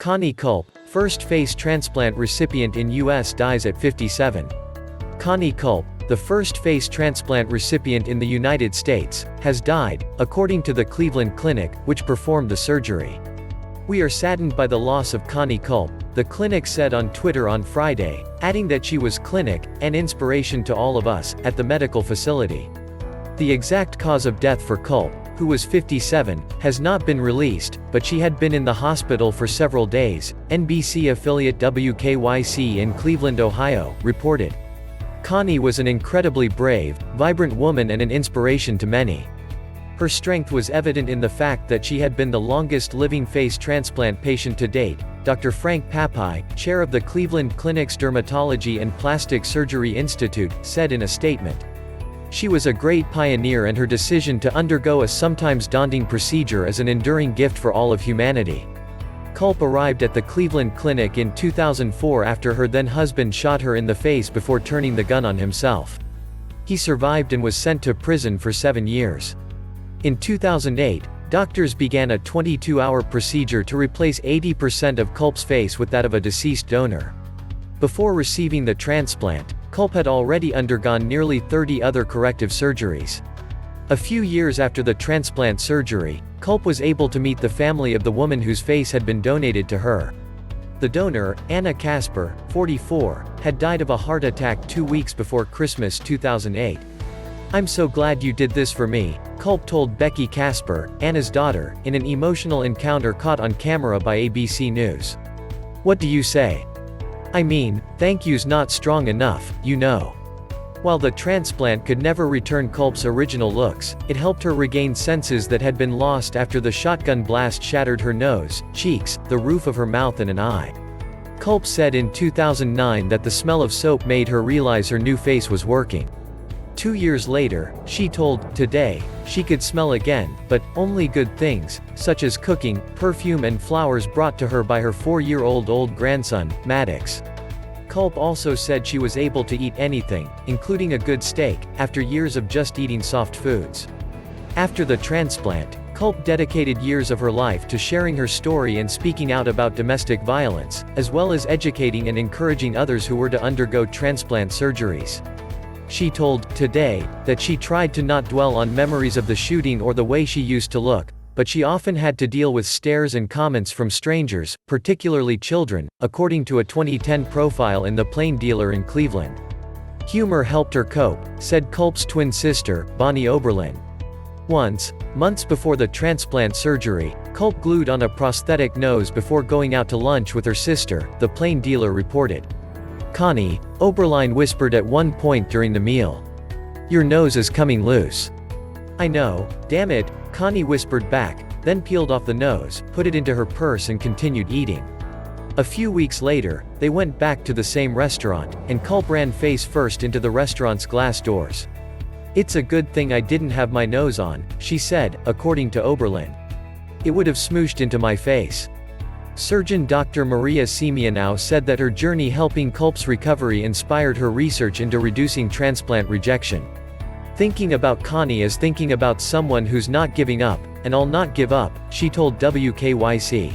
Connie Culp, first face transplant recipient in U.S. dies at 57. Connie Culp, the first face transplant recipient in the United States, has died, according to the Cleveland Clinic, which performed the surgery. "We are saddened by the loss of Connie Culp," the clinic said on Twitter on Friday, adding that she was clinic, an inspiration to all of us, at the medical facility. The exact cause of death for Culp, who was 57, has not been released, but she had been in the hospital for several days, NBC affiliate WKYC in Cleveland, Ohio, reported. Connie was an incredibly brave, vibrant woman and an inspiration to many. Her strength was evident in the fact that she had been the longest-living face transplant patient to date, Dr. Frank Papay, chair of the Cleveland Clinic's Dermatology and Plastic Surgery Institute, said in a statement. "She was a great pioneer and her decision to undergo a sometimes daunting procedure is an enduring gift for all of humanity." Culp arrived at the Cleveland Clinic in 2004 after her then-husband shot her in the face before turning the gun on himself. He survived and was sent to prison for 7 years. In 2008, doctors began a 22-hour procedure to replace 80% of Culp's face with that of a deceased donor. Before receiving the transplant, Culp had already undergone nearly 30 other corrective surgeries. A few years after the transplant surgery, Culp was able to meet the family of the woman whose face had been donated to her. The donor, Anna Casper, 44, had died of a heart attack 2 weeks before Christmas 2008. "I'm so glad you did this for me," Culp told Becky Casper, Anna's daughter, in an emotional encounter caught on camera by ABC News. "What do you say? I mean, thank you's not strong enough, you know." While the transplant could never return Culp's original looks, it helped her regain senses that had been lost after the shotgun blast shattered her nose, cheeks, the roof of her mouth and an eye. Culp said in 2009 that the smell of soap made her realize her new face was working. 2 years later, she told Today she could smell again, but only good things, such as cooking, perfume and flowers brought to her by her 4-year-old grandson, Maddox. Culp also said she was able to eat anything, including a good steak, after years of just eating soft foods. After the transplant, Culp dedicated years of her life to sharing her story and speaking out about domestic violence, as well as educating and encouraging others who were to undergo transplant surgeries. She told Today that she tried to not dwell on memories of the shooting or the way she used to look, but she often had to deal with stares and comments from strangers, particularly children, according to a 2010 profile in The Plain Dealer in Cleveland. "Humor helped her cope," said Culp's twin sister, Bonnie Oberlin. Once, months before the transplant surgery, Culp glued on a prosthetic nose before going out to lunch with her sister, The Plain Dealer reported. "Connie," Oberlin whispered at one point during the meal. "Your nose is coming loose." "I know, damn it," Connie whispered back, then peeled off the nose, put it into her purse and continued eating. A few weeks later, they went back to the same restaurant, and Culp ran face first into the restaurant's glass doors. "It's a good thing I didn't have my nose on," she said, according to Oberlin. "It would have smooshed into my face." Surgeon Dr. Maria Simeonow said that her journey helping Culp's recovery inspired her research into reducing transplant rejection. "Thinking about Connie is thinking about someone who's not giving up, and I'll not give up," she told WKYC.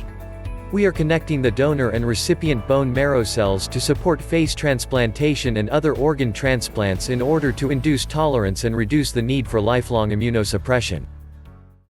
"We are connecting the donor and recipient bone marrow cells to support face transplantation and other organ transplants in order to induce tolerance and reduce the need for lifelong immunosuppression."